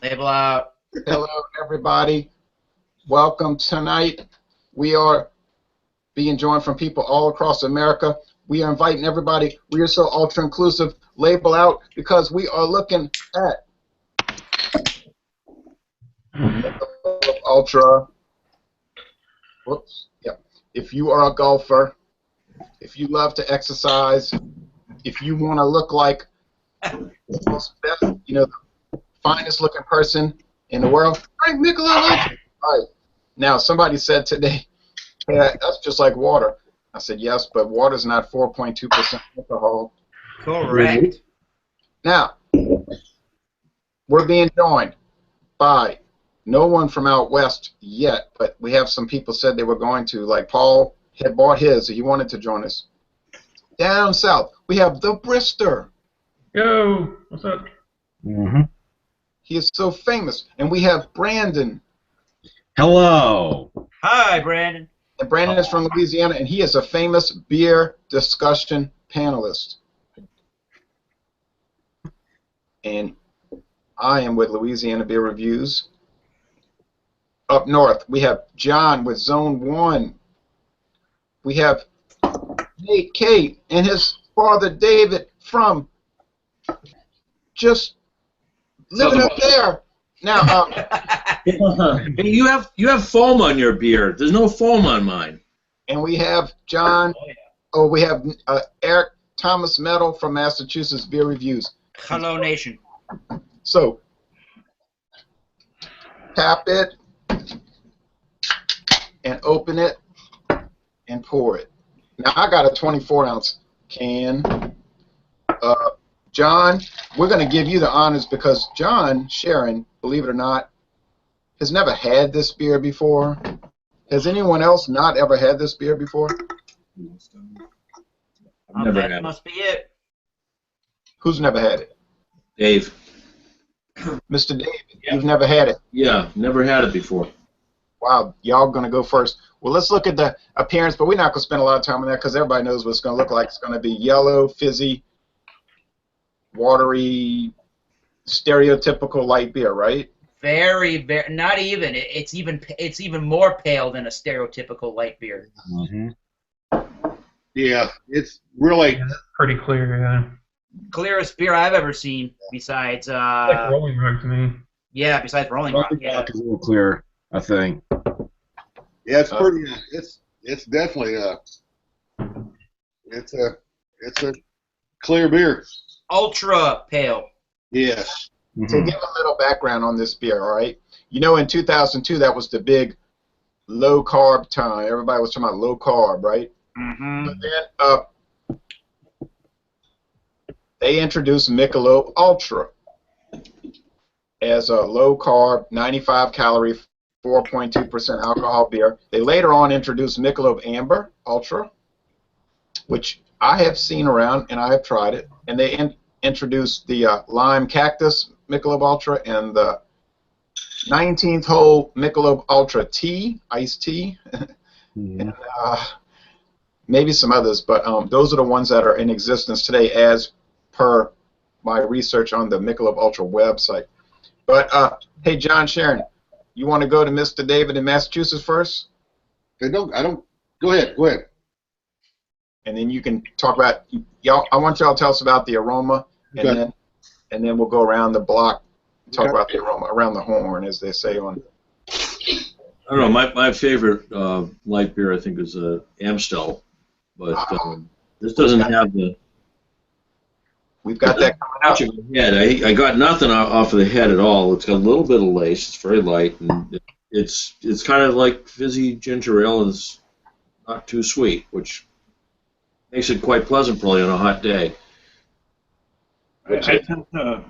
Label out. Hello, everybody. Welcome tonight. We are being joined from people all across America. We are inviting everybody. We are so ultra inclusive. Label out because we are looking at Ultra. Whoops. Yeah. If you are a golfer, if you love to exercise, if you want to look like the most best, the finest looking person in the world, drink Michelob ULTRA. All right. Now, somebody said today, yeah, that's just like water. I said, yes, but water's not 4.2% alcohol. Correct. Now, we're being joined by no one from out west yet, but we have some people said they were going to, like Paul had bought his, so he wanted to join us. Down south, we have the Brister. Yo, what's up? Mm-hmm. He is so famous. And we have Brandon. Hello. Hi, Brandon. And Brandon is from Louisiana, and he is a famous beer discussion panelist. And I am with Louisiana Beer Reviews. Up north, we have John with Zone 1. We have Nate K and his father David from just living up there. Now, Hey, you have foam on your beer. There's no foam on mine. and we have John. Oh, we have Eric Thomas Meadow from Massachusetts Beer Reviews. Hello, nation. So, tap it and open it and pour it. Now, I got a 24-ounce can. John, we're going to give you the honors because John Sharon, believe it or not, has never had this beer before. Has anyone else not ever had this beer before? I've never That had it. must be it. Who's never had it? Dave. Mr. David, Yeah. you've never had it. Yeah, never had it before. Wow, y'all going to go first. Well, let's look at the appearance, but we're not going to spend a lot of time on that because everybody knows what it's going to look like. It's going to be yellow, fizzy, watery, stereotypical light beer, right? Very, very. Not even. It's even more pale than a stereotypical light beer. Mm-hmm. Yeah, it's really. Yeah, that's pretty clear, yeah. Clearest beer I've ever seen. Besides, Like Rolling Rock to me. yeah, besides Rolling Rock. Yeah. It's a little clearer, I think. Yeah, it's pretty. It's definitely it's a clear beer. Ultra pale. Yes. So give a little background on this beer, all right? You know, in 2002, that was the big low-carb time. Everybody was talking about low-carb, right? Mm-hmm. But then they introduced Michelob ULTRA as a low-carb, 95-calorie, 4.2% alcohol beer. They later on introduced Michelob Amber ULTRA, which I have seen around and I have tried it. And they introduced the Lime Cactus Michelob ULTRA and the 19th hole Michelob ULTRA Tea, iced tea, and maybe some others. But those are the ones that are in existence today as per my research on the Michelob ULTRA website. But, hey, John Sharon, you want to go to Mr. David in Massachusetts first? I don't. Go ahead. Go ahead. And then you can talk about y'all. I want y'all to tell us about the aroma, Okay. and then we'll go around the block and talk Okay. about the aroma, around the horn, as they say on. I don't know. My favorite light beer, I think, is Amstel, but this doesn't have the. We've got that coming out. Head. I got nothing off of the head at all. It's got a little bit of lace. It's very light, and it's kind of like fizzy ginger ale, and it's not too sweet, which makes it quite pleasant probably on a hot day. I tend to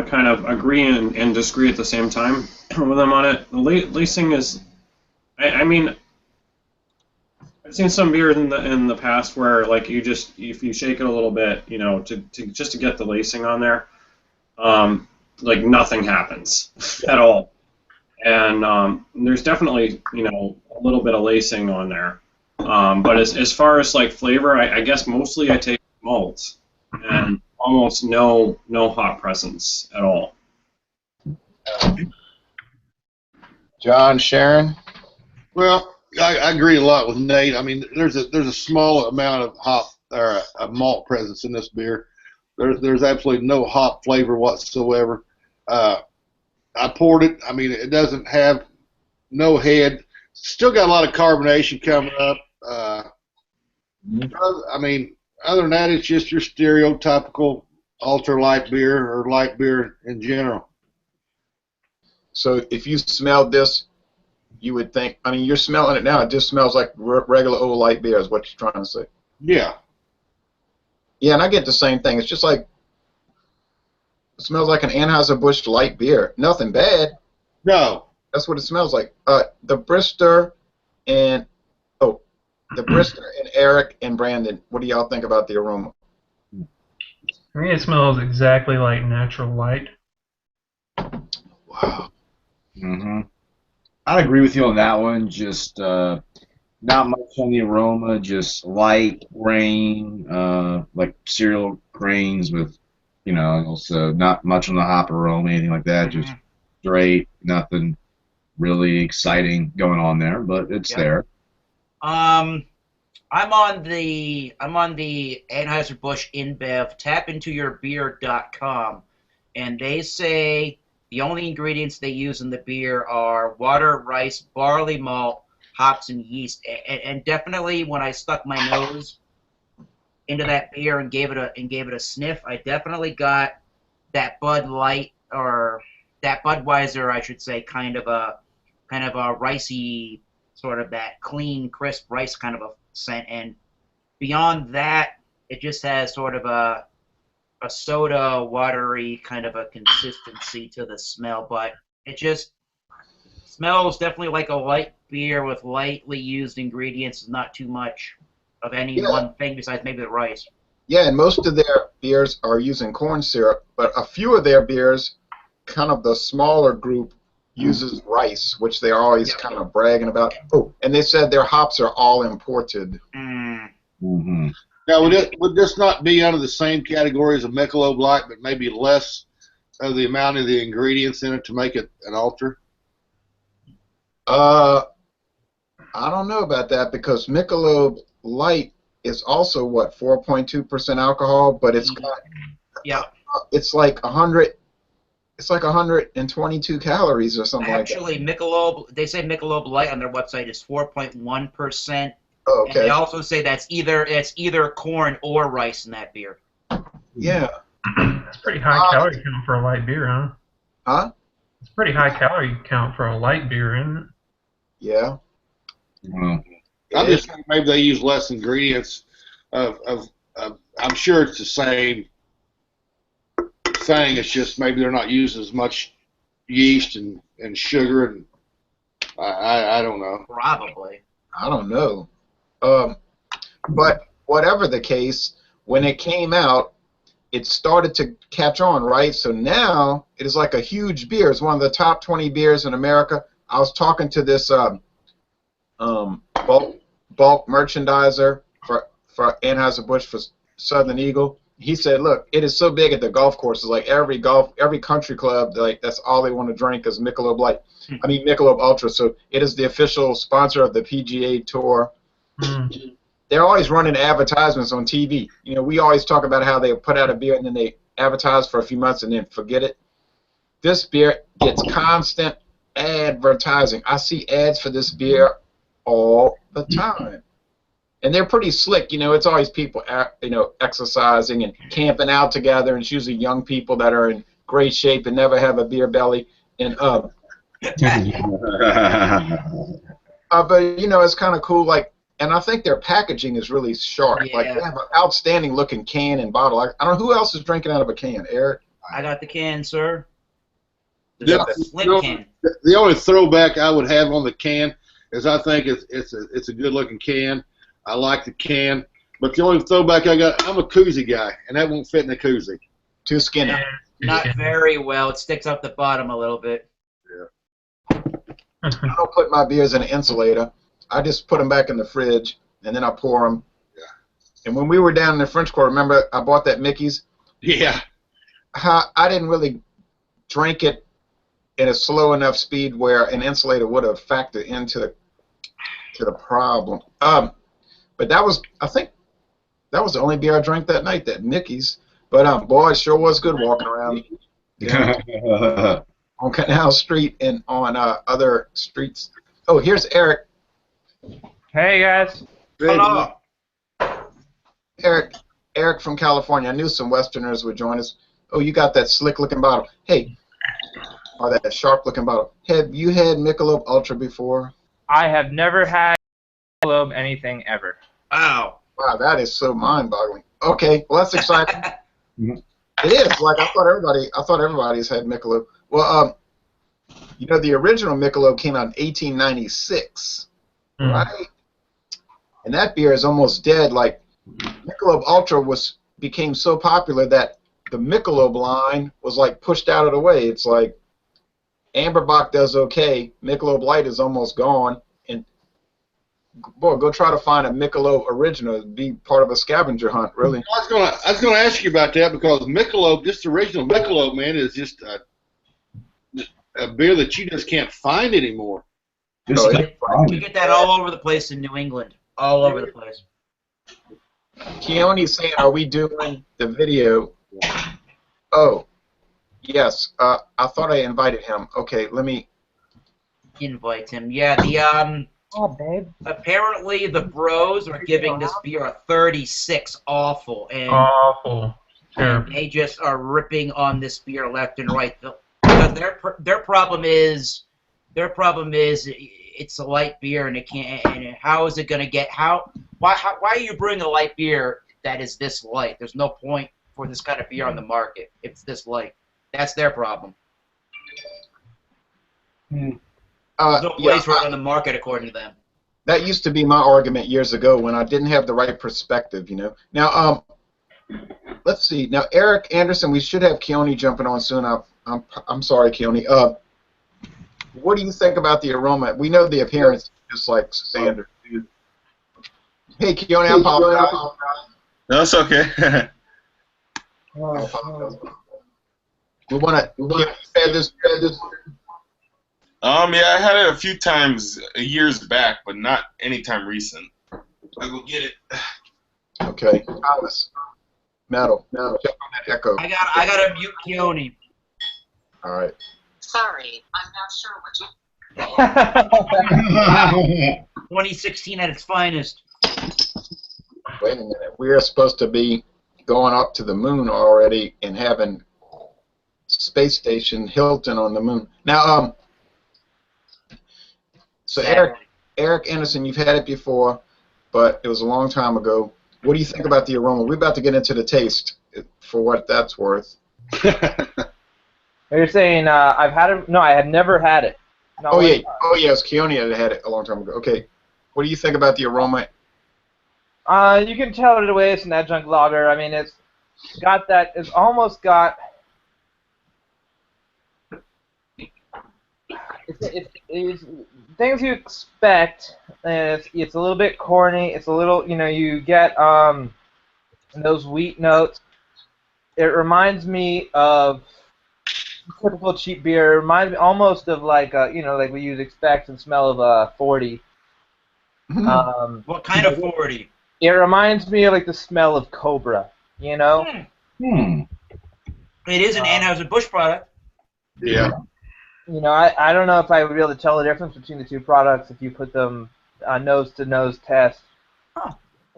kind of agree and disagree at the same time with them on it. The lacing is, I mean, I've seen some beers in the past where like if you shake it a little bit, to get the lacing on there, like nothing happens at all. And there's definitely a little bit of lacing on there. But as far as like flavor, I guess mostly I take malts and almost no hop presence at all. John, Sharon? Well, I agree a lot with Nate. I mean, there's a small amount of hop or a malt presence in this beer. There's absolutely no hop flavor whatsoever. I poured it. I mean, it doesn't have no head. Still got a lot of carbonation coming up. I mean, other than that, it's just your stereotypical ultra light beer or light beer in general. So if you smelled this, you would think, I mean, you're smelling it now, it just smells like regular old light beer is what you're trying to say. Yeah. Yeah, and I get the same thing. It's just like, it smells like an Anheuser-Busch light beer. Nothing bad. No. That's what it smells like. The Brister and Eric and Brandon, what do y'all think about the aroma? I mean, it smells exactly like natural light. Wow. I'd agree with you on that one. Just not much on the aroma, just light grain, like cereal grains with, also not much on the hop aroma, anything like that. Just straight, nothing really exciting going on there, but it's there. I'm on the Anheuser-Busch InBev tapintoyourbeer.com, and they say the only ingredients they use in the beer are water, rice, barley malt, hops, and yeast. And definitely, when I stuck my nose into that beer and gave it a sniff, I definitely got that Bud Light, or that Budweiser, I should say, kind of a ricey, sort of that clean, crisp rice kind of a scent. And beyond that, it just has sort of a soda, watery kind of a consistency to the smell, but it just smells definitely like a light beer with lightly used ingredients, not too much of any one thing besides maybe the rice. Yeah, and most of their beers are using corn syrup, but a few of their beers, kind of the smaller group, uses rice, which they're always kind of bragging about. Oh, and they said their hops are all imported. Now, would this not be under the same category as a Michelob Light, but maybe less of the amount of the ingredients in it to make it an ultra? I don't know about that, because Michelob Light is also, what, 4.2% alcohol, but it's got, it's like 100. It's like 122 calories or something like that. Actually, Michelob, they say Michelob Light on their website is 4.1%. Oh, okay. And they also say it's either corn or rice in that beer. Yeah. That's pretty high calorie count for a light beer, huh? Huh? It's pretty high calorie count for a light beer, isn't it? Yeah. I'm just thinking maybe they use less ingredients. I'm sure it's the same thing. It's just maybe they're not using as much yeast and sugar, and I don't know. Probably. I don't know. But whatever the case, when it came out, it started to catch on, right? So now it is like a huge beer. It's one of the top 20 beers in America. I was talking to this bulk merchandiser for Anheuser-Busch for Southern Eagle. He said, look, it is so big at the golf courses, like every country club, like that's all they want to drink is Michelob Light. I mean Michelob Ultra. So it is the official sponsor of the PGA Tour. They're always running advertisements on TV. You know, we always talk about how they put out a beer and then they advertise for a few months and then forget it. This beer gets constant advertising. I see ads for this beer all the time. And they're pretty slick, you know. It's always people, exercising and camping out together, and it's usually young people that are in great shape and never have a beer belly. And but it's kind of cool. Like, and I think their packaging is really sharp. Yeah. Like, they have an outstanding looking can and bottle. I don't know who else is drinking out of a can. Eric. I got the can, sir. The Slim can. The only throwback I would have on the can is I think it's a good looking can. I like the can, but the only throwback I got, I'm a koozie guy, and that won't fit in a koozie. Too skinny. Not very well. It sticks up the bottom a little bit. I don't put my beers in an insulator. I just put them back in the fridge, and then I pour them. Yeah. And when we were down in the French Quarter, remember I bought that Mickey's? Yeah. I didn't really drink it at a slow enough speed where an insulator would have factored into the problem. But that was, I think, that was the only beer I drank that night, that Mickey's. But boy, it sure was good walking around on Canal Street and on other streets. Oh, here's Eric. Hey guys. Hello. Eric from California. I knew some Westerners would join us. Oh, you got that slick-looking bottle. Hey, or that sharp-looking bottle. Have you had Michelob Ultra before? I have never had Michelob anything ever. Wow. Wow, that is so mind-boggling. Okay, well that's exciting. It is. Like I thought everybody's had Michelob. Well, you know, the original Michelob came out in 1896, right? And that beer is almost dead. Like Michelob Ultra became so popular that the Michelob line was like pushed out of the way. It's like Amberbach does okay, Michelob Light is almost gone, and boy, go try to find a Michelob original. It'd be part of a scavenger hunt, really. I was gonna ask you about that because Michelob, just the original Michelob, man, is just a beer that you just can't find anymore. We get that all over the place in New England. All over the place. Keone's saying, are we doing the video? Oh, yes. I thought I invited him. Okay, let me Invite him. Yeah, the Oh, babe. apparently the bros are giving this beer a 36 awful, and Awful. Sure. they just are ripping on this beer left and right. Because their problem is it's a light beer and it can't. And how is it going to get why are you bringing a light beer that is this light? There's no point for this kind of beer on the market if it's this light. That's their problem. There's no place for it on the market according to them. That used to be my argument years ago when I didn't have the right perspective, you know. Now, let's see. Now, Eric Anderson, we should have Keone jumping on soon. I'm sorry, Keone. What do you think about the aroma? We know the appearance is just like standard. Hey, Keone, I apologize. No, it's okay. I apologize. We want to add this. Yeah, I had it a few times years back, but not anytime recent. I go get it. Okay, Thomas. Metal. Check on that echo. I gotta mute Keone. All right. Sorry, I'm not sure what you... 2016 at its finest. Wait a minute. We are supposed to be going up to the moon already and having space station Hilton on the moon. Now, so Eric Anderson, you've had it before, but it was a long time ago. What do you think about the aroma? We're about to get into the taste, for what that's worth. You're saying I've had it? No, I had never had it. Oh yes, Keone had it a long time ago. Okay, what do you think about the aroma? You can tell right away it's an adjunct lager. I mean, it's got that. It's almost got. It's things you expect. And it's a little bit corny. It's a little, you get those wheat notes. It reminds me of typical cheap beer. It reminds me almost of like like what you'd expect and smell of 40. What kind of 40? It reminds me of like the smell of Cobra. It is an Anheuser-Busch product. Yeah. I don't know if I would be able to tell the difference between the two products if you put them nose-to-nose test. Huh.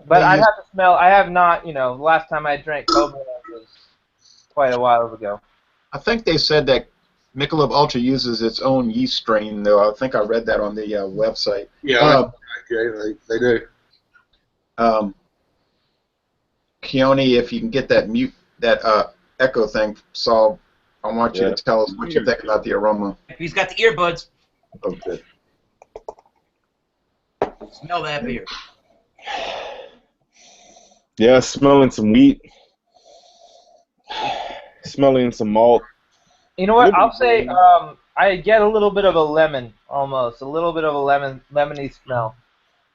But I'd have to smell. I have not. The last time I drank Cobra was quite a while ago. I think they said that Michelob Ultra uses its own yeast strain, though. I think I read that on the website. Yeah, okay, they do. Keone, if you can get that echo thing solved, I want you to tell us what you think about the aroma. He's got the earbuds. Oh, good. Smell that beer. Yeah, smelling some wheat. Smelling some malt. You know what? I'll say I get a little bit of a lemon, almost. A little bit of a lemony smell.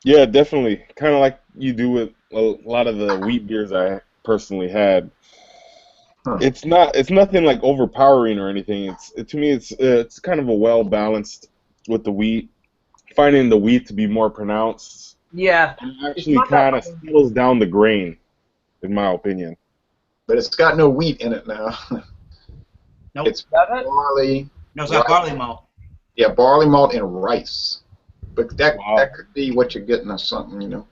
Yeah, definitely. Kind of like you do with a lot of the wheat beers I personally had. It's not. It's nothing like overpowering or anything. To me, it's kind of a well balanced with the wheat. Finding the wheat to be more pronounced. Yeah. And It's actually not kind that. of settles down the grain, in my opinion. But it's got no wheat in it now. Nope. It's Does it? barley. No, it's got rice. barley malt. Yeah, barley malt and rice. But that Wow. that could be what you're getting or something, you know.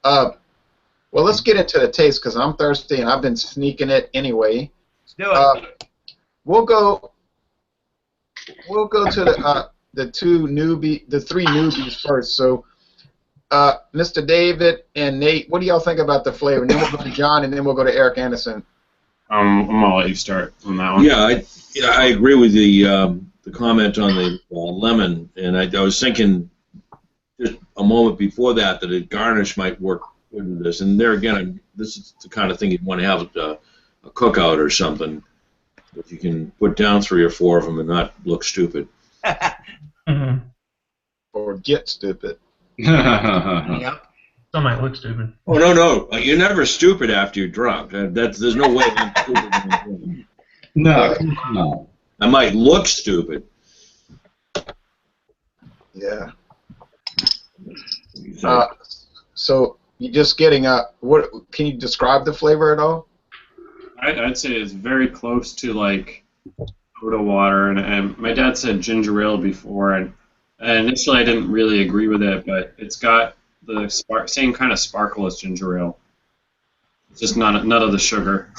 Well, let's get into the taste because I'm thirsty and I've been sneaking it anyway. Let's do it. We'll go to the three newbies first. So, Mr. David and Nate, what do y'all think about the flavor? And then we'll go to John, and then we'll go to Eric Anderson. I'm gonna let you start on that one. Yeah, I agree with the comment on the lemon, and I was thinking just a moment before that a garnish might work into this. And there again, this is the kind of thing you'd want to have at a cookout or something, if you can put down 3 or 4 of them and not look stupid. Mm-hmm. Or get stupid. Yep. Some might look stupid. Oh no! You're never stupid after you're drunk. There's no way I'm stupid when I'm drunk. No. I might look stupid. Yeah. So, So you're just getting what? Can you describe the flavor at all? I'd say it's very close to like soda water, and my dad said ginger ale before, and initially I didn't really agree with it, but it's got the same kind of sparkle as ginger ale. It's just none of the sugar.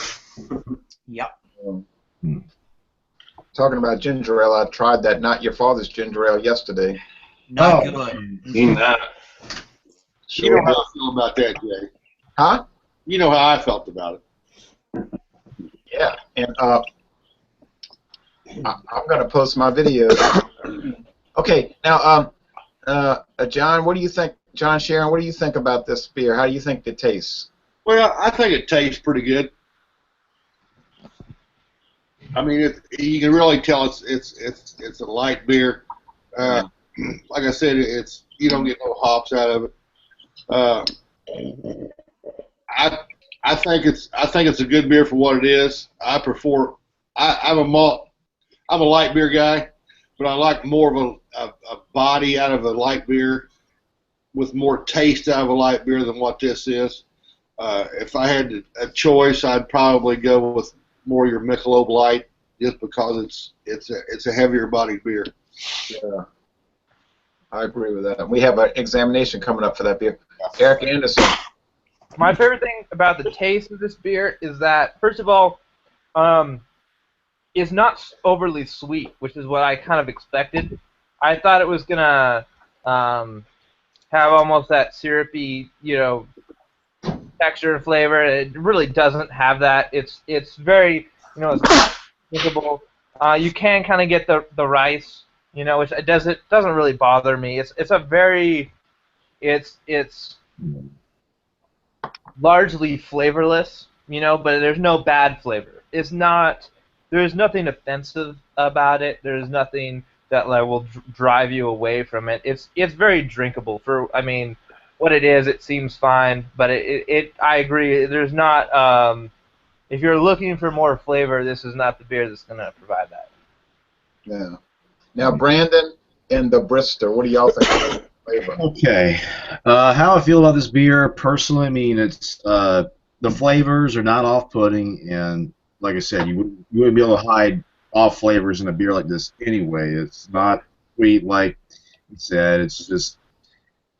Yep. Talking about ginger ale, I tried that Not Your Father's ginger ale yesterday. Not good. Seen that. You know how I feel about that, Jay. Huh? You know how I felt about it. Yeah, and I'm gonna post my video. Okay, now John, what do you think? John Sharon, what do you think about this beer? How do you think it tastes? Well, I think it tastes pretty good. I mean, you can really tell it's a light beer. Like I said, you don't get no hops out of it. I think it's a good beer for what it is. I'm a light beer guy, but I like more of a body out of a light beer with more taste out of a light beer than what this is. If I had a choice, I'd probably go with more your Michelob Light, just because it's a heavier bodied beer. Yeah, I agree with that. We have an examination coming up for that beer. Eric Anderson. My favorite thing about the taste of this beer is that, first of all, it's not overly sweet, which is what I kind of expected. I thought it was gonna have almost that syrupy, texture and flavor. It really doesn't have that. It's very, it's drinkable. You can kind of get the rice, which doesn't really bother me. It's largely flavorless, but there's no bad flavor. There's nothing offensive about it. There's nothing that will drive you away from it. It's very drinkable what it is. It seems fine, but I agree. There's not. If you're looking for more flavor, this is not the beer that's going to provide that. Yeah. Now, Brandon and the Bristol, what do y'all think about the flavor? Okay. How I feel about this beer, personally, I mean, it's the flavors are not off-putting, and like I said, you wouldn't be able to hide off flavors in a beer like this anyway. It's not sweet like you said. It's just,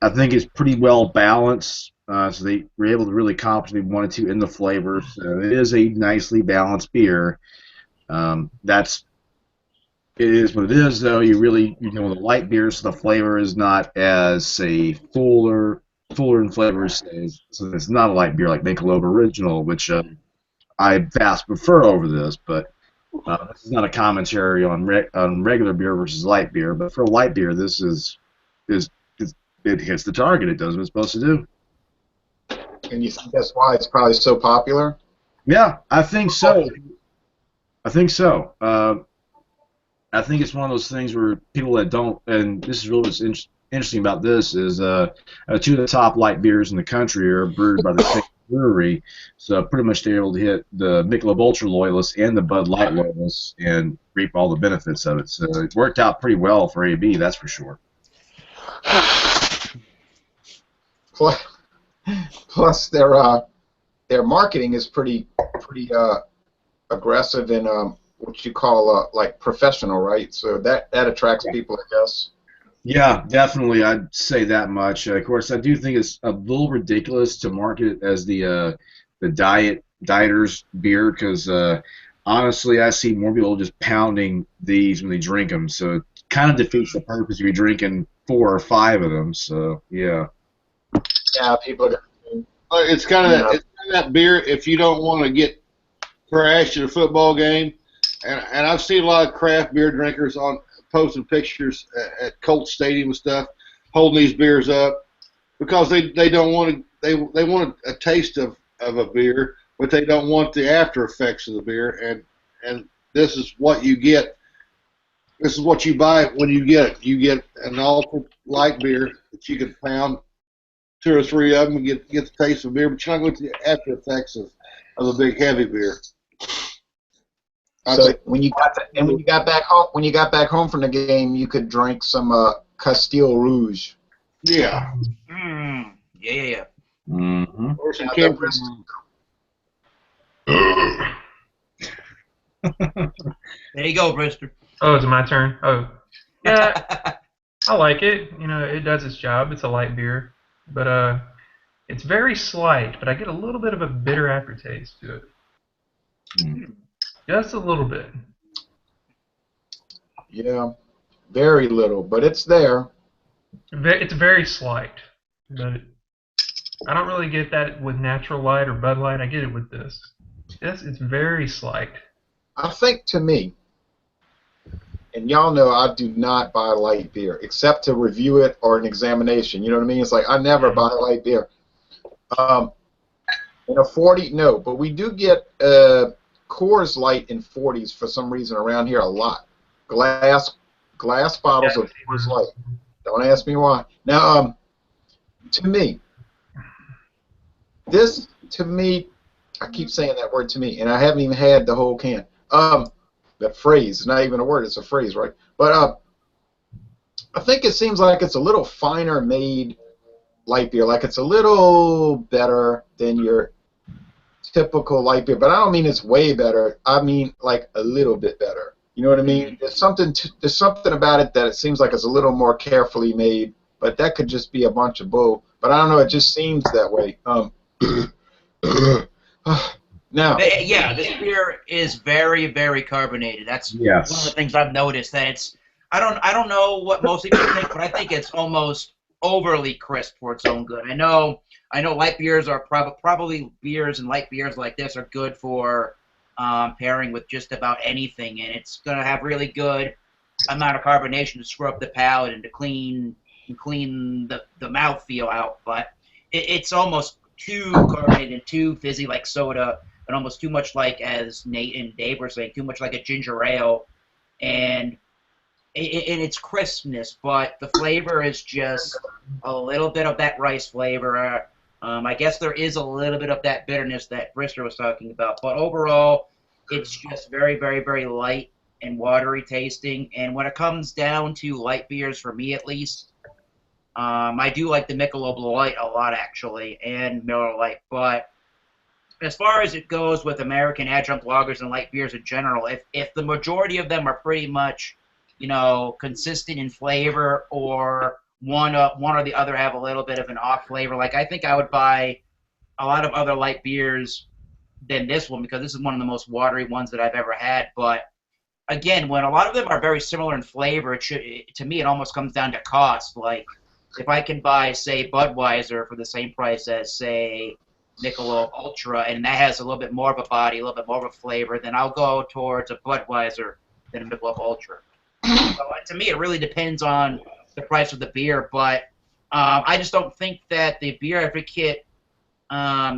I think it's pretty well balanced. So they were able to really accomplish what they wanted to in the flavors. It is a nicely balanced beer. It is what it is, though. You're with a light beer, so the flavor is not as, say, fuller in flavors. So it's not a light beer like Michelob Original, which I vastly prefer over this. But this is not a commentary on regular beer versus light beer. But for a light beer, this it hits the target. It does what it's supposed to do. And you think that's why it's probably so popular? Yeah, I think so. I think it's one of those things where people that don't, and this is really what's interesting about this, is 2 of the top light beers in the country are brewed by the same brewery, so pretty much they're able to hit the Michelob ULTRA loyalists and the Bud Light loyalists and reap all the benefits of it. So it worked out pretty well for AB, that's for sure. Plus their marketing is pretty aggressive and what you call like professional, right? So that attracts people, I guess. Yeah, definitely. I'd say that much. Of course, I do think it's a little ridiculous to market it as the dieters beer because honestly, I see more people just pounding these when they drink them. So it kind of defeats the purpose if you're drinking 4 or 5 of them. So yeah. Yeah, people are. It's kind of that beer if you don't want to get crashed at a football game. And I've seen a lot of craft beer drinkers on posting pictures at Colts Stadium and stuff, holding these beers up because they don't want to they want a taste of a beer, but they don't want the after effects of the beer. And this is what you get. This is what you buy when you get it. You get an ultra light beer that you can pound 2 or 3 of them and get the taste of beer, but you're not going to get the after effects of a big heavy beer. So when you got back home from the game, you could drink some Castile Rouge. Yeah. Yeah. Mm-hmm. Or some Yeah, There you go, Brister. Oh, is it my turn? Oh, yeah. I like it. You know, it does its job. It's a light beer, but it's very slight. But I get a little bit of a bitter aftertaste to it. Just a little bit. Yeah, very little, but it's there. It's very slight, but I don't really get that with Natural Light or Bud Light. I get it with this. It's very slight. I think to me, and y'all know I do not buy light beer except to review it or an examination. You know what I mean? It's like I never buy light beer. In a 40, no, but we do get Coors Light in 40s for some reason around here a lot. Glass bottles of Coors Light. Don't ask me why. Now, to me, I keep saying that word to me, and I haven't even had the whole can. That phrase, not even a word, it's a phrase, right? But I think it seems like it's a little finer made light beer, like it's a little better than your typical light beer, but I don't mean it's way better. I mean like a little bit better. You know what I mean? There's something about it that it seems like it's a little more carefully made, but that could just be a bunch of bull. But I don't know. It just seems that way. Now, yeah, this beer is very, very carbonated. That's one of the things I've noticed. That it's I don't know what most people think, but I think it's almost overly crisp for its own good. I know light beers are probably beers and light beers like this are good for pairing with just about anything, and it's going to have really good amount of carbonation to scrub the palate and to clean the mouthfeel out. But it's almost too carbonated and too fizzy like soda, and almost too much like, as Nate and Dave were saying, too much like a ginger ale, and in its crispness, but the flavor is just a little bit of that rice flavor. I guess there is a little bit of that bitterness that Brister was talking about, but overall, it's just very, very, very light and watery tasting. And when it comes down to light beers, for me at least, I do like the Michelob Light a lot, actually, and Miller Lite. But as far as it goes with American adjunct lagers and light beers in general, if the majority of them are pretty much, consistent in flavor, or one or the other have a little bit of an off flavor, like I think I would buy a lot of other light beers than this one, because this is one of the most watery ones that I've ever had. But again, when a lot of them are very similar in flavor, to me it almost comes down to cost. Like if I can buy, say, Budweiser for the same price as, say, Michelob ULTRA, and that has a little bit more of a body, a little bit more of a flavor, then I'll go towards a Budweiser than a Michelob ULTRA. So to me, it really depends on the price of the beer, but I just don't think that the Beer Advocate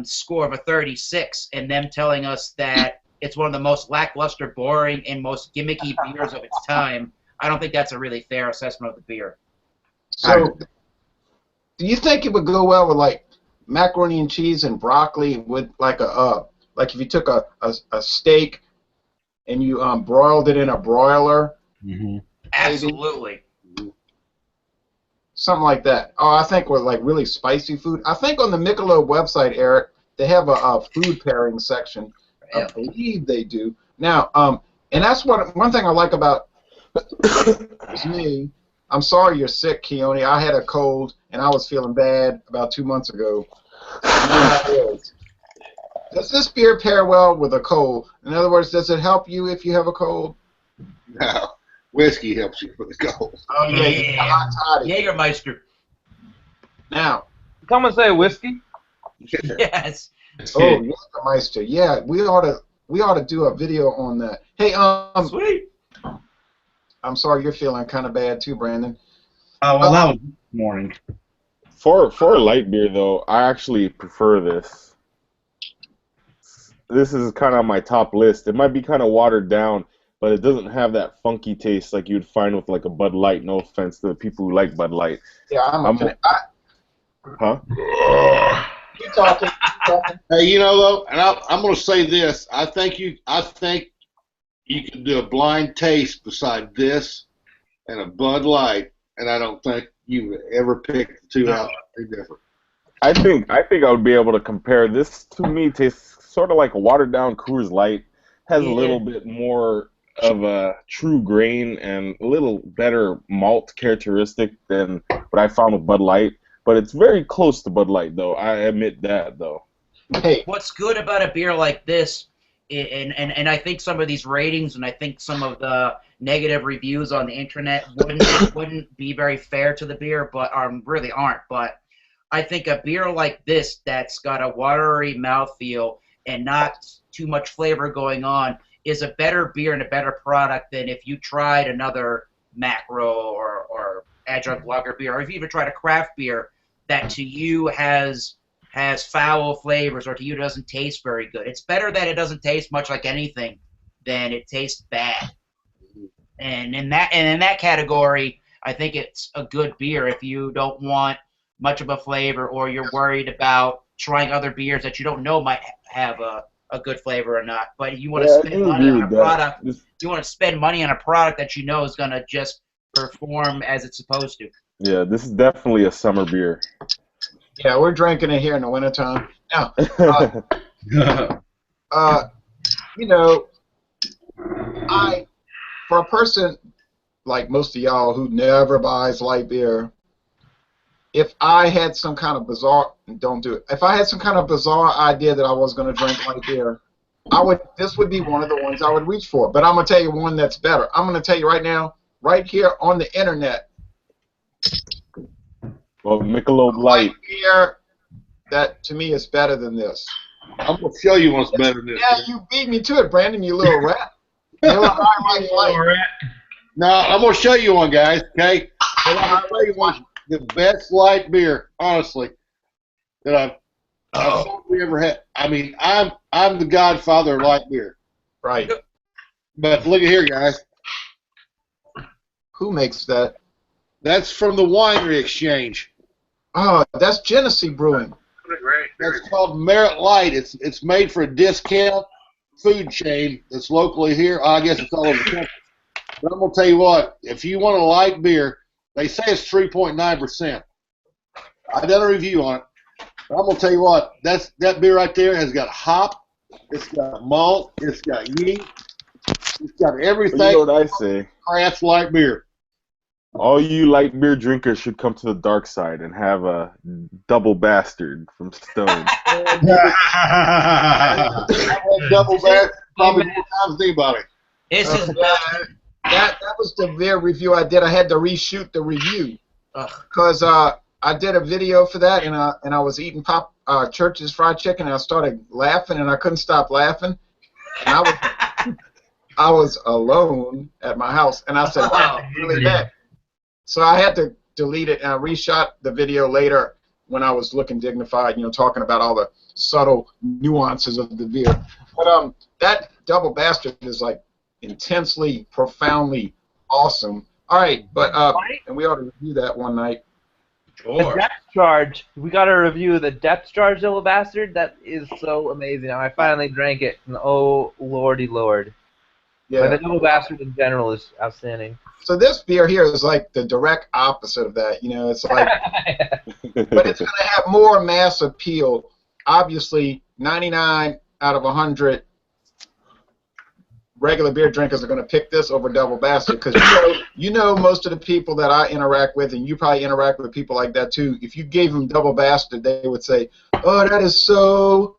score of a 36 and them telling us that it's one of the most lackluster, boring, and most gimmicky beers of its time, I don't think that's a really fair assessment of the beer. So, do you think it would go well with, like, macaroni and cheese and broccoli with like like if you took a steak and you broiled it in a broiler. Mm-hmm. Absolutely. Something like that. Oh, I think with like really spicy food. I think on the Michelob website, Eric, they have a food pairing section. I believe they do. Now, and that's one thing I like about me. I'm sorry you're sick, Keone. I had a cold and I was feeling bad about 2 months ago. Does this beer pair well with a cold? In other words, does it help you if you have a cold? No, whiskey helps you with the cold. Oh yeah, you hot toddy. Jägermeister. Now, Someone say whiskey. Yes. oh, Jägermeister. Yeah, we ought to do a video on that. Hey, Sweet. I'm sorry you're feeling kind of bad too, Brandon. Oh, well, that was this morning. For a light beer though, I actually prefer this. This is kind of on my top list. It might be kind of watered down, but it doesn't have that funky taste like you'd find with like a Bud Light. No offense to the people who like Bud Light. Yeah, Huh? Keep talking. Hey, you know though, and I'm going to say this. I think you could do a blind taste beside this and a Bud Light, and I don't think you would ever pick the two out any different. I think I would be able to compare. This to me tastes sort of like a watered down Coors Light. Has a little bit more of a true grain and a little better malt characteristic than what I found with Bud Light. But it's very close to Bud Light, though. I admit that, though. Hey, what's good about a beer like this, and I think some of these ratings and I think some of the negative reviews on the internet wouldn't be very fair to the beer, but really aren't. But I think a beer like this that's got a watery mouthfeel and not too much flavor going on is a better beer and a better product than if you tried another macro or adjunct lager beer, or if you even tried a craft beer that to you has foul flavors or to you doesn't taste very good. It's better that it doesn't taste much like anything than it tastes bad. And in that category, I think it's a good beer if you don't want much of a flavor or you're worried about trying other beers that you don't know might have a good flavor or not. But you want to spend money on a product. You want to spend money on a product that you know is going to just perform as it's supposed to. Yeah, this is definitely a summer beer. Yeah, we're drinking it here in the wintertime. Now, you know, for a person like most of y'all who never buys light beer, if I had some kind of bizarre, don't do it. If I had some kind of bizarre idea that I was going to drink light beer, this would be one of the ones I would reach for. But I'm going to tell you one that's better. I'm going to tell you right now, right here on the internet. Well, Michelob Light beer that to me is better than this. I'm going to show you what's better than this. Yeah, you beat me to it, Brandon, you little rat. You little rat. Now, I'm going to show you one, guys, okay? I'll tell you one, the best light beer, honestly, that I've probably ever had. I mean, I'm the godfather of light beer. Right. But look at here, guys. Who makes that? That's from the Winery Exchange. Oh, that's Genesee Brewing. That's called Merit Light. It's made for a discount food chain that's locally here. I guess it's all over the country. But I'm going to tell you what, if you want a light beer, they say it's 3.9%. I done a review on it. But I'm going to tell you what, that beer right there has got hop, it's got malt, it's got yeast, it's got everything. You know what I say? Craft light beer. All you light beer drinkers should come to the dark side and have a double bastard from Stone. Double bastard probably more times than anybody. That was the beer review I did. I had to reshoot the review because I did a video for that, and I was eating Church's fried chicken, and I started laughing, and I couldn't stop laughing. And I was alone at my house, and I said, "Wow, really bad." So I had to delete it, and I reshot the video later when I was looking dignified, talking about all the subtle nuances of the beer. But that double bastard is like intensely, profoundly awesome. All right, but and we ought to review that one night. The Sure. depth charge. We got a review of the depth charge, little bastard. That is so amazing. I finally drank it, and oh lordy lord. But Yeah. the little bastard in general is outstanding. So this beer here is like the direct opposite of that. You know, it's like, but it's going to have more mass appeal. Obviously, 99 out of 100 regular beer drinkers are going to pick this over Double Bastard because you know most of the people that I interact with, and you probably interact with people like that too. If you gave them Double Bastard, they would say, "Oh, that is so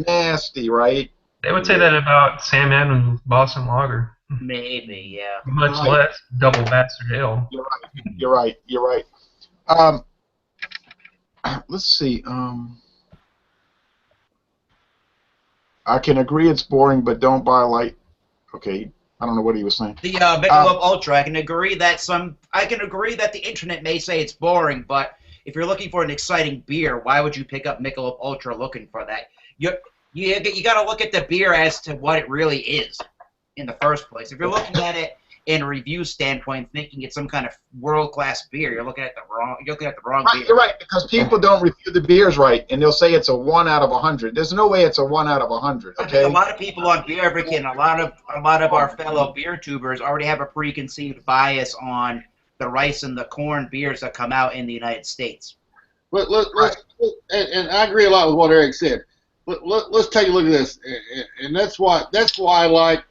nasty," right? They would say that about Sam Adams Boston Lager. Maybe, yeah. Much Right. less Double Bastard Ale. You're right. You're right. Let's see. I can agree it's boring, but don't buy light. Okay, I don't know what he was saying. The Michelob Ultra, I can agree that the internet may say it's boring, but if you're looking for an exciting beer, why would you pick up Michelob Ultra looking for that? You got to look at the beer as to what it really is in the first place. If you're looking at it in a review standpoint, thinking it's some kind of world-class beer, you're looking at the wrong Right, beer. you're right, because people don't review the beers right, and they'll say it's a 1 out of 100. There's no way it's a 1 out of 100. I think Okay. a lot of people on Beer Advocate and a lot of our fellow beer tubers already have a preconceived bias on the rice and the corn beers that come out in the United States. And I agree a lot with what Eric said. Let's take a look at this, and that's why I like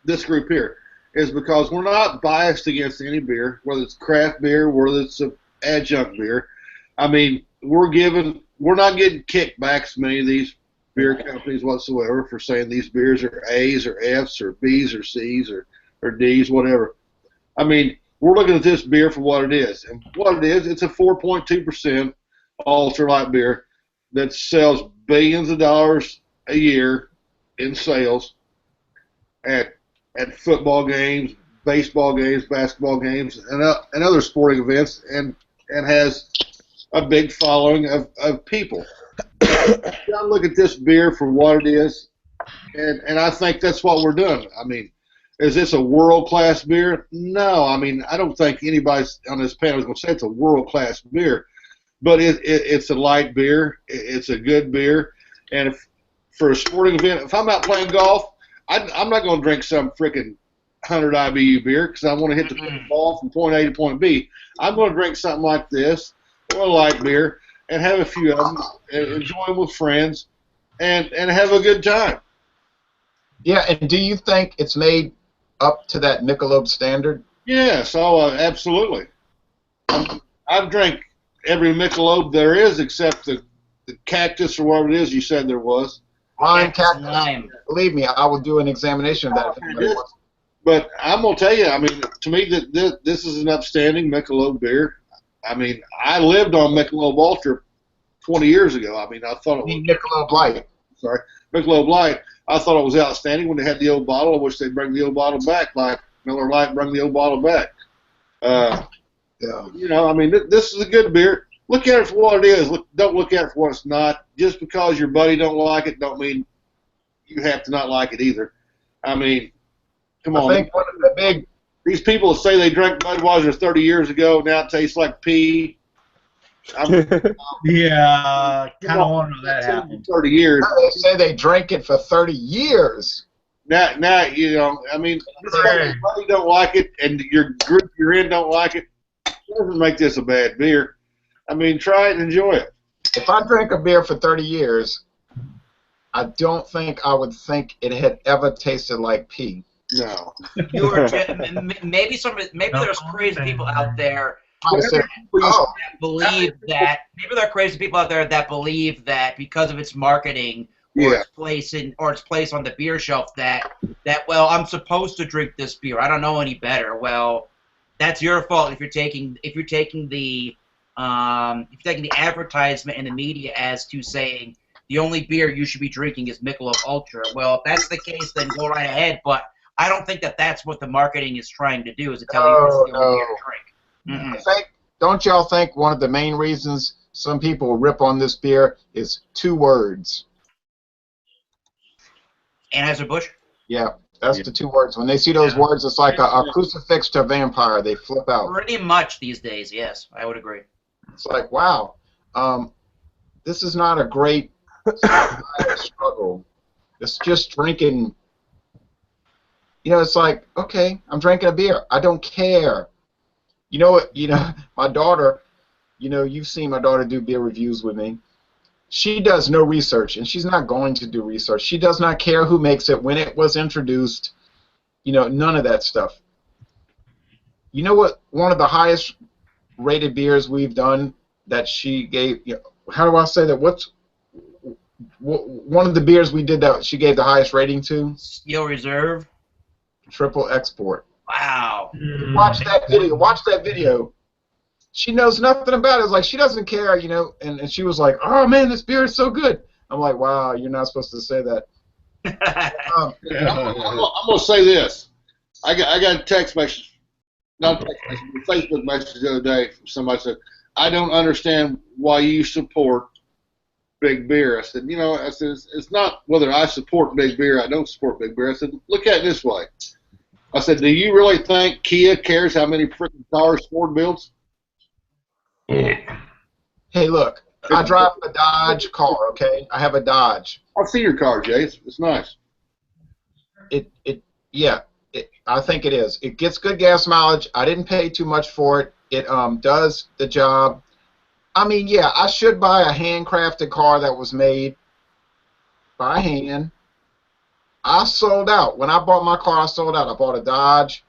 this group here, is because we're not biased against any beer, whether it's craft beer, whether it's an adjunct beer. I mean, we're not getting kickbacks from any of these beer companies whatsoever for saying these beers are A's or F's or B's or C's or D's, whatever. I mean, we're looking at this beer for what it is, and what it is, it's a 4.2% ultralight beer that sells billions of dollars a year in sales at football games, baseball games, basketball games, and other sporting events, and has a big following of people. You gotta look at this beer for what it is, and I think that's what we're doing. I mean, is this a world-class beer? No. I mean, I don't think anybody on this panel is going to say it's a world-class beer, but it's a light beer. It's a good beer, and if for a sporting event, if I'm out playing golf, I'm not going to drink some freaking 100 IBU beer because I want to hit the ball from point A to point B. I'm going to drink something like this, or a light beer, and have a few of them, and enjoy them with friends, and have a good time. Yeah, and do you think it's made up to that Michelob standard? Yes, absolutely. I've drank every Michelob there is except the cactus or whatever it is you said there was. Lime cactus. Lime. Believe me, I will do an examination of that if anybody wants. But I'm going to tell you, I mean, to me, this is an upstanding Michelob beer. I mean, I lived on Michelob Ultra 20 years ago. I mean, I thought it was Michelob Light. Sorry, Michelob Light. I thought it was outstanding when they had the old bottle. I wish they'd bring the old bottle back, like Miller Lite bring the old bottle back. Yeah. You know, I mean, this is a good beer. Look at it for what it is. Don't look at it for what it's not. Just because your buddy don't like it, don't mean you have to not like it either. I mean, come on. I think one of the big These people that say they drank Budweiser 30 years ago, now it tastes like pee. Yeah, kind of wonder how that happened. 30 years. they say they drank it for 30 years. Now you know, I mean, just because your buddy don't like it and your group you're in don't like it, doesn't make this a bad beer. I mean, try it and enjoy it. If I drank a beer for 30 years, I don't think I would think it had ever tasted like pee. No. Maybe there's crazy people out there I said, oh, that believe that maybe there are crazy people out there that believe that because of its marketing or its place on the beer shelf that well, I'm supposed to drink this beer. I don't know any better. Well, that's your fault if you're taking the advertisement in the media as to saying the only beer you should be drinking is Michelob Ultra. Well, if that's the case, then go right ahead. But I don't think that that's what the marketing is trying to do, is to tell you this is the only beer to drink. Don't y'all think one of the main reasons some people rip on this beer is 2 words? Anheuser-Busch? Yeah. That's the two words. When they see those words, it's like a crucifix to a vampire. They flip out. Pretty much these days, yes, I would agree. It's like, wow, this is not a great struggle. It's just drinking. You know, it's like, okay, I'm drinking a beer. I don't care. You know what? You know, my daughter. You know, you've seen my daughter do beer reviews with me. She does no research, and she's not going to do research. She does not care who makes it, when it was introduced, you know, none of that stuff. You know what? One of the highest rated beers we've done that she gave, you know, how do I say that? One of the beers we did that she gave the highest rating to? Steel Reserve. Triple Export. Wow. Watch that video. Watch that video. She knows nothing about it. It's like she doesn't care, you know. And she was like, "Oh man, this beer is so good." I'm like, "Wow, you're not supposed to say that." I'm gonna say this. I got a text message, not a text message, but a Facebook message the other day from somebody said, "I don't understand why you support big beer." I said, it's not whether I support big beer. I don't support big beer. I said, look at it this way. I said, do you really think Kia cares how many freaking cars Ford builds? Hey, look, I drive a Dodge car, okay? I have a Dodge. I've seen your car, Jay. It's nice. I think it is. It gets good gas mileage. I didn't pay too much for it. It does the job. I mean, yeah, I should buy a handcrafted car that was made by hand. I sold out. When I bought my car, I sold out. I bought a Dodge.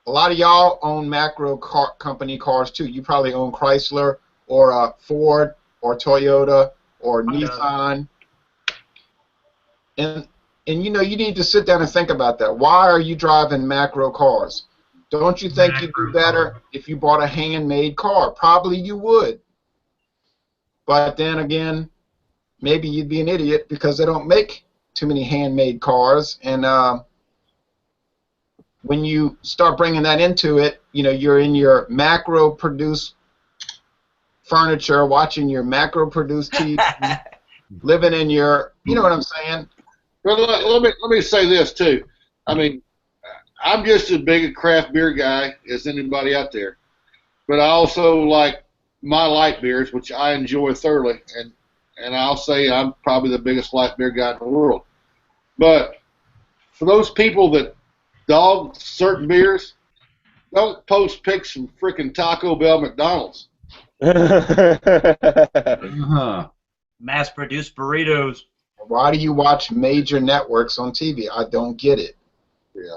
A lot of y'all own macro company cars too. You probably own Chrysler or Ford or Toyota or Nissan. And you know, you need to sit down and think about that. Why are you driving macro cars? Don't you think you'd do better if you bought a handmade car? Probably you would. But then again, maybe you'd be an idiot because they don't make too many handmade cars. And when you start bringing that into it, you know, you're in your macro-produced furniture, watching your macro-produced TV, living in your, you know what I'm saying? Well, let me say this too. I mean, I'm just as big a craft beer guy as anybody out there, but I also like my light beers, which I enjoy thoroughly, and I'll say I'm probably the biggest light beer guy in the world. But for those people that dog certain beers, don't post pics from freaking Taco Bell, McDonald's. Mass-produced burritos. Why do you watch major networks on TV? I don't get it. Yeah.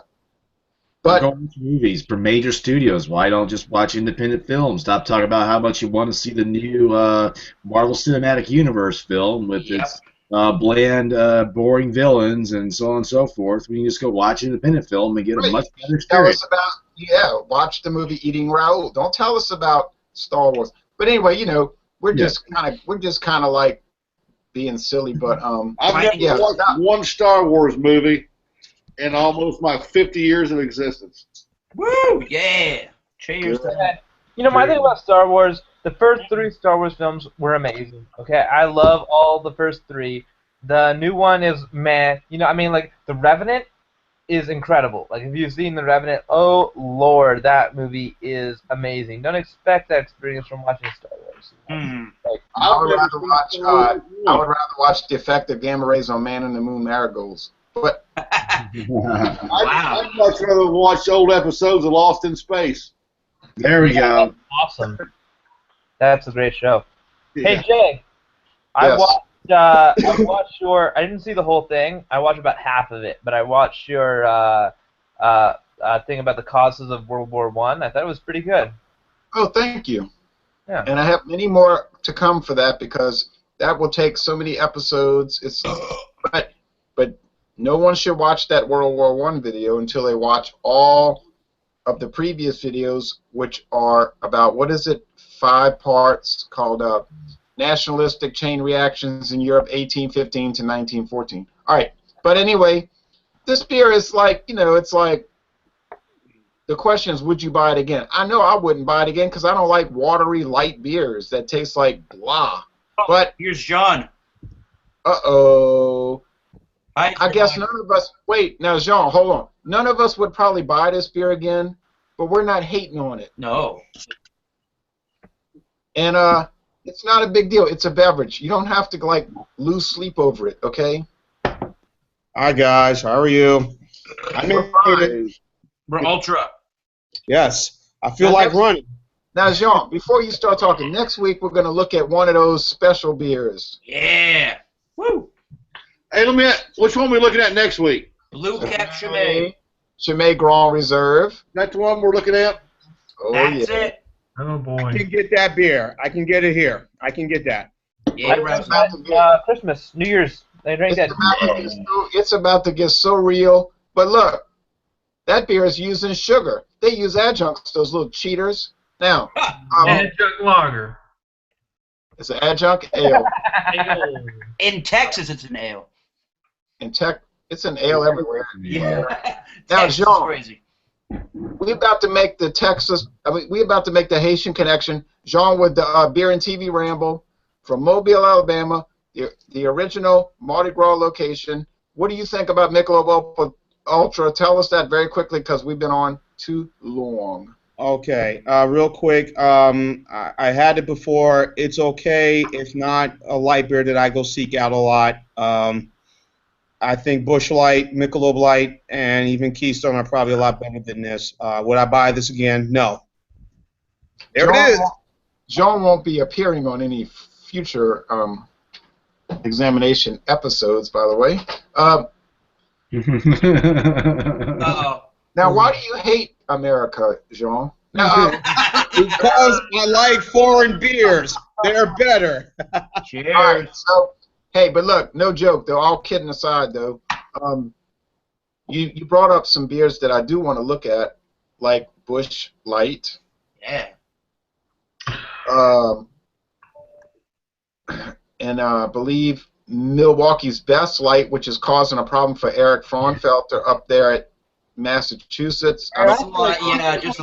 But go watch movies for major studios. Why don't just watch independent films? Stop talking about how much you want to see the new Marvel Cinematic Universe film with its bland, boring villains and so on and so forth. We can just go watch an independent film and get a much better experience. Tell us about, watch the movie Eating Raoul. Don't tell us about Star Wars. But anyway, you know, we're just kind of like being silly. But I've never watched one Star Wars movie in almost my 50 years of existence. Woo! Yeah! Cheers to that. You know, my thing about Star Wars, the first 3 Star Wars films were amazing. Okay, I love all the first 3. The new one is meh. You know, I mean, like, The Revenant is incredible. Like, if you've seen The Revenant, oh, Lord, that movie is amazing. Don't expect that experience from watching Star Wars. Like, I would rather watch the effect of gamma rays on Man in the Moon Marigolds. But I'd much rather watch old episodes of Lost in Space. There we go. Awesome. That's a great show. Yeah. Hey, Jay, I watched your. I didn't see the whole thing. I watched about half of it, but I watched your thing about the causes of World War I. I thought it was pretty good. Oh, thank you. Yeah. And I have many more to come for that because that will take so many episodes. It's but no one should watch that World War I video until they watch all of the previous videos, which are about, 5 parts, called Nationalistic Chain Reactions in Europe, 1815 to 1914. All right, but anyway, this beer is like, you know, it's like, the question is, would you buy it again? I know I wouldn't buy it again because I don't like watery, light beers that taste like blah. But here's John. Uh-oh. I guess none of us. Wait, now, Jean, hold on. None of us would probably buy this beer again, but we're not hating on it. No. And it's not a big deal. It's a beverage. You don't have to like lose sleep over it. Okay. Hi guys, how are you? I made it. We're ultra. Yes, I feel like running. Now, Jean, before you start talking, next week we're going to look at one of those special beers. Yeah. Woo. Hey, which one are we looking at next week? Blue Cap Chimay. Chimay Grand Reserve. That's the one we're looking at? Oh, That's yeah. it. Oh boy. I can get that beer. I can get it here. I can get that. Yeah, Christmas, New Year's, they drink that. It's about to get so real. But look, that beer is using sugar. They use adjuncts, those little cheaters. Now, Adjunct lager. it's an adjunct ale. In Texas, it's an ale. It's an ale everywhere. Yeah. Now, Texas is Jean, crazy. we about to make the we about to make the Haitian connection. Jean with the Beer and TV Ramble from Mobile, Alabama, the original Mardi Gras location. What do you think about Michelob Ultra? Tell us that very quickly because we've been on too long. Okay, real quick. I had it before. It's okay. It's not a light beer that I go seek out a lot. I think Busch Light, Michelob Light, and even Keystone are probably a lot better than this. Would I buy this again? No. There it is. Jean won't be appearing on any future examination episodes, by the way. Now, why do you hate America, Jean? Because I like foreign beers. They're better. Cheers. All right, so, hey, but look, no joke, though. All kidding aside, though, you brought up some beers that I do want to look at, like Busch Light. Yeah. And I believe Milwaukee's Best Light, which is causing a problem for Eric Fraunfelter up there at Massachusetts. Just a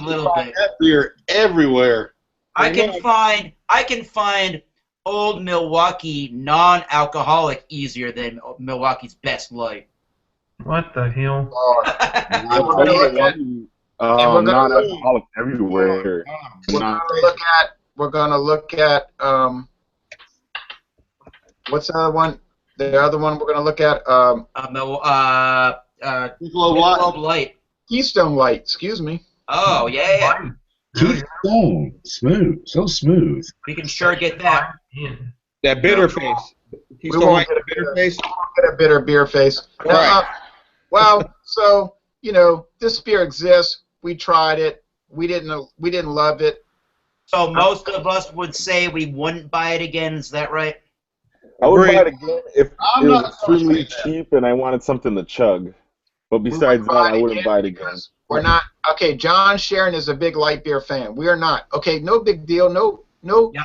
little bit. That beer everywhere. I can find old Milwaukee non-alcoholic easier than Milwaukee's Best Light. What the hell? Non-alcoholic everywhere. We're gonna look at what's the other one? The other one we're gonna look at Michelob Light. Keystone Light. Excuse me. Oh yeah. Keystone, smooth, so smooth. We can sure get that. That bitter face. Keystone Light got a bitter face. Get a bitter beer face. Right. Well, so this beer exists. We tried it. We didn't love it. So most of us would say we wouldn't buy it again. Is that right? I would buy it again if it I'm was not extremely cheap and I wanted something to chug. But besides that, I wouldn't buy it again. We're not. Okay, John Sharon is a big light beer fan. We are not. Okay, no big deal. No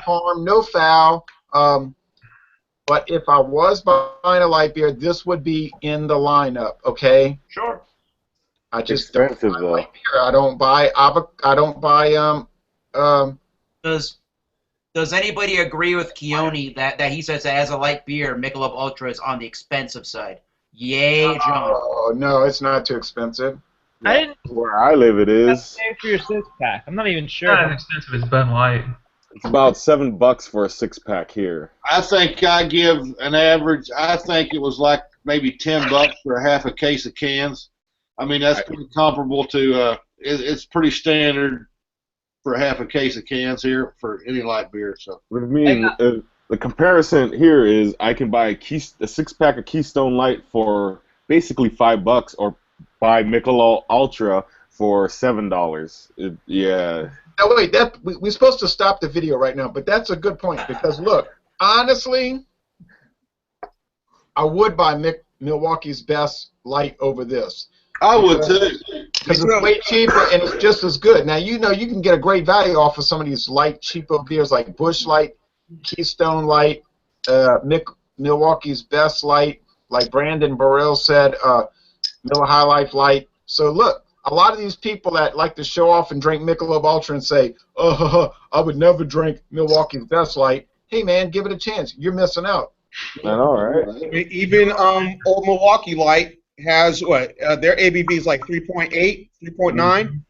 harm, no foul. But if I was buying a light beer, this would be in the lineup. Okay. Sure. I just expensive don't buy though. light beer. I don't buy Does anybody agree with Keone that he says that as a light beer, Michelob Ultra is on the expensive side? Yay, John. Oh no, it's not too expensive. I didn't Where I live, it is. pay for your six-pack. I'm not even sure. Not as expensive as Bud Light. It's about $7 for a 6-pack here. I think I give an average. I think it was like maybe $10 for a half a case of cans. I mean, that's pretty comparable to. It's pretty standard for half a case of cans here for any light beer. So With me, the comparison here is I can buy a 6-pack of Keystone Light for basically $5, or buy Michelob Ultra for $7. Yeah. Now wait, we're supposed to stop the video right now, but that's a good point because look, honestly, I would buy Milwaukee's Best Light over this. I would too. Because it's way cheaper and it's just as good. Now you can get a great value off of some of these light, cheaper beers like Busch Light, Keystone Light, Milwaukee's Best Light, like Brandon Burrell said, Miller High Life Light. So look, a lot of these people that like to show off and drink Michelob Ultra and say, I would never drink Milwaukee's Best Light. Hey man, give it a chance. You're missing out. I know, right? I mean, even Old Milwaukee Light has what? Their ABV is like 3.8, 3.9.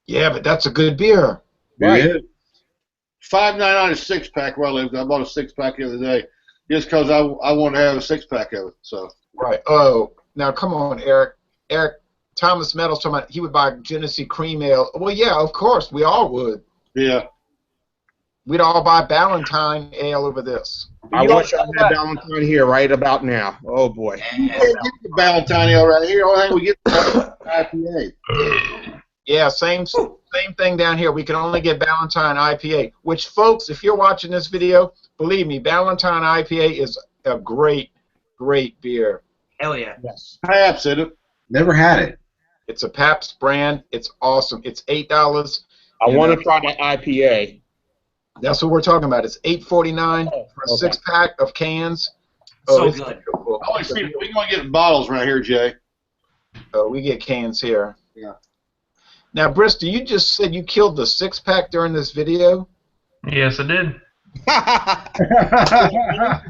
Yeah, but that's a good beer. Right. Yeah. $5.99 a six pack where I lived. I bought a six pack the other day just because I wanted to have a six pack of it. So Right. Oh, now come on, Eric. Eric, Thomas Meadows talking about he would buy Genesee Cream Ale. Well, yeah, of course, we all would. yeah, We'd all buy Ballantine Ale over this. I You don't wish I sell had that. Valentine here right about now. Oh boy. you can't get the Ballantine Ale right here. Only thing we get is IPA. Yeah, same thing down here. We can only get Ballantine IPA, which, folks, if you're watching this video, believe me, Ballantine IPA is a great, great beer. Hell yeah. Yes. Perhaps in it. Never had it. It's a Pabst brand. It's awesome. It's $8. I want to try that IPA. That's what we're talking about. It's $8.49 for a Okay. six-pack of cans. So it's good. beautiful. Only see, we gonna get bottles right here, Jay. We get cans here. Yeah. Now, Bristol, you just said you killed the six-pack during this video? Yes, I did. You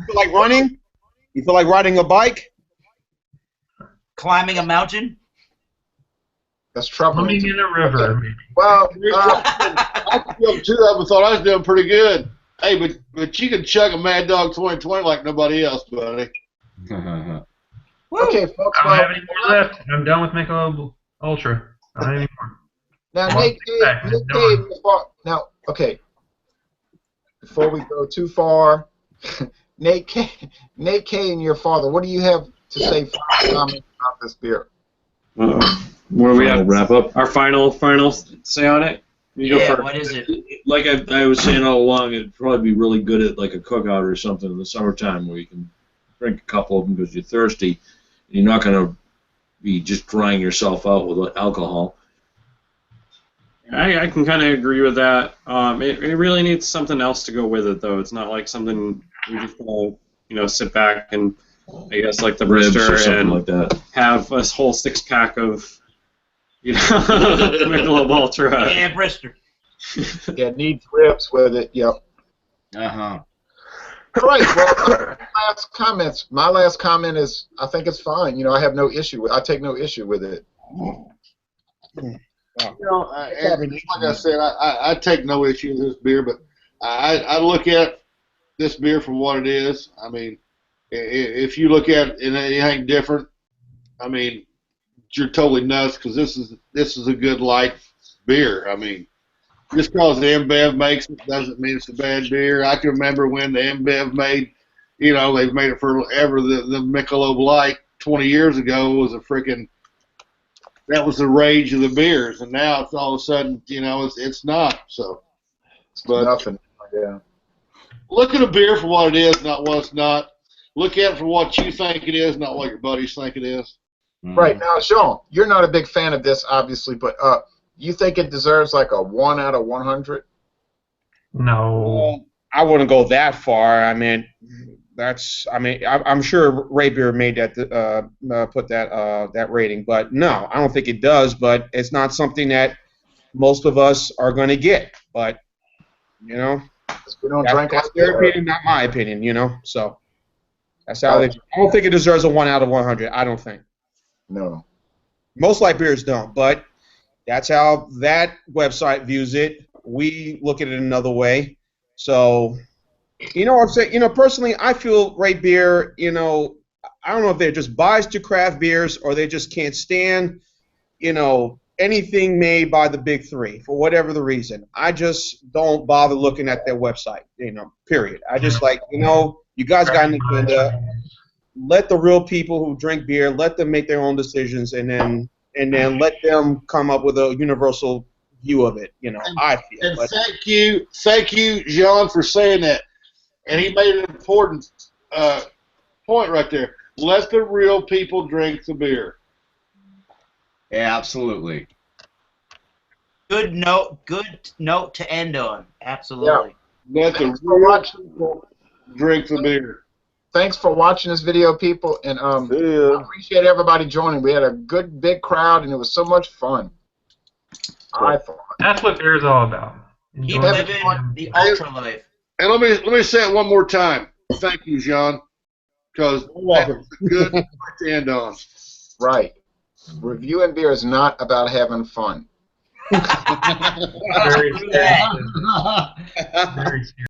feel like running? You feel like riding a bike? Climbing a mountain? That's trouble. Swimming in a river, maybe. Well, I killed two of them and thought I was doing pretty good. Hey, but you can chug a Mad Dog 2020 like nobody else, buddy. okay, folks. I don't Well, have any more left. I'm done with Michelob Ultra. I don't have any more. now, Well, Nate, back, Nate, done. now, okay. Before we go too far, Nate K and your father, what do you have to say for comments about this beer? What do we have? Wrap up. Our final say on it. You go Yeah, first. what is it? Like I was saying all along, it'd probably be really good at like a cookout or something in the summertime where you can drink a couple of them because you're thirsty. You're not going to be just drying yourself out with alcohol. I can kind of agree with that. It really needs something else to go with it, though. It's not like something we just want to, sit back and, I guess, like the Ribs or Brister something and like that. have a whole six-pack of, Michelob ULTRA. Yeah, Brister. Yeah, needs ribs with it. Yep. Uh-huh. All right. Well, last comments. My last comment is, I think it's fine. I have no issue with. I take no issue with it. And like I said, I take no issue with this beer, but I look at this beer for what it is. I mean, if you look at it in anything different, I mean, you're totally nuts because this is a good light beer. I mean, just because the InBev makes it doesn't mean it's a bad beer. I can remember when the InBev made, they've made it forever. The Michelob Light 20 years ago was that was the rage of the beers, and now it's all of a sudden, it's not. So, but Nothing. Yeah. look at a beer for what it is, not what it's not. Look at it for what you think it is, not what your buddies think it is. Right now, Sean, you're not a big fan of this, obviously, but you think it deserves like a 1 out of 100? No. I wouldn't go that far. I mean, I'm sure Ray Beer made that put that rating, but no, I don't think it does. But it's not something that most of us are going to get. But We don't that's, drink that's like their that. opinion, not my opinion. So that's how I don't think it deserves a 1 out of 100. I don't think. No. Most light beers don't, but that's how that website views it. We look at it another way. So, I'm saying, personally, I feel Ray Beer, I don't know if they're just biased to craft beers or they just can't stand, anything made by the big three for whatever the reason. I just don't bother looking at their website, period. I just you guys got an agenda. Let the real people who drink beer, let them make their own decisions, and then let them come up with a universal view of it. I feel. And thank you, John, for saying that. And he made an important point right there. Let the real people drink the beer. Yeah, absolutely. Good note to end on. Absolutely. Let the real people drink the beer. Thanks for watching this video, people, and I appreciate everybody joining. We had a good, big crowd, and it was so much fun. I thought. That's what beer is all about. Keep Enjoy living the ultra life. And let me say it one more time. Thank you, John. because that's a good point to end on. Right. Reviewing beer is not about having fun. Very serious. Very serious.